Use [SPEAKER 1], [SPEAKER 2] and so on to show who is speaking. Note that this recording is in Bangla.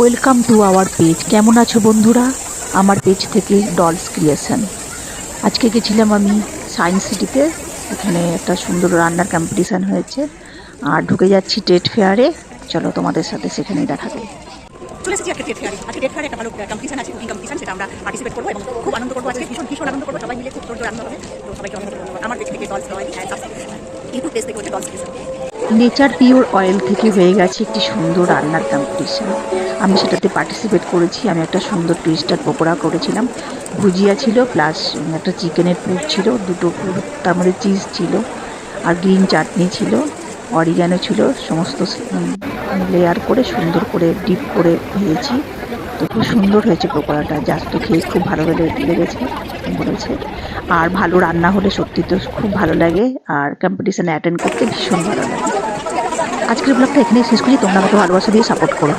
[SPEAKER 1] Welcome to our page. কেমন আছো বন্ধুরা? আমার পেজ থেকে ডলস ক্রিয়েশন। আজকে গেছিলাম আমি সায়েন্স সিটিতে। এখানে একটা সুন্দর রান্নার কম্পিটিশান হয়েছে, আর ঢুকে যাচ্ছি ট্রেড ফেয়ারে। চলো তোমাদের সাথে সেখানেই দেখা করি।
[SPEAKER 2] চলে এসেছি আজকে ট্রেড ফেয়ারে। আজকে ট্রেড ফেয়ারে একটা ভালো কম্পিটিশন আছে, কুকিং কম্পিটিশন, সেটা আমরা পার্টিসিপেট করবো এবং খুব আনন্দ করবো। আজকে ভীষণ ভীষণ আনন্দ করবো, সবাই মিলে খুব জোর আনন্দ হবে। তো সবাইকে অনেক ধন্যবাদ। আমার পেজ থেকে dolls oil and YouTube page থেকে হচ্ছে dolls creation.
[SPEAKER 1] Nature pure oil থেকে হয়ে গেছে একটি সুন্দর রান্নার কম্পিটিশান। আমি সেটাতে পার্টিসিপেট করেছি। আমি একটা সুন্দর টুইস্টার পকোড়া করেছিলাম, ভুজিয়া ছিল, প্লাস একটা চিকেনের পুর ছিল, দুটো পুর, তার মধ্যে চিজ ছিল, আর গ্রিন চাটনি ছিল, অরিগ্যানো ছিল। সমস্ত লেয়ার করে সুন্দর করে ডিপ করে ভেজেছি। তো খুব সুন্দর হয়েছে পকোড়াটা, জাস্ট তো খেয়ে খুব ভালো লেগেছে বলেছে। আর ভালো রান্না হলে সত্যি তো খুব ভালো লাগে, আর কম্পিটিশানে অ্যাটেন্ড করতে ভীষণ ভালো লাগে। আজকের ব্লগটা এখানেই শেষ করি। তোমরা আমাকে ভালোবাসা দিয়ে সাপোর্ট করো।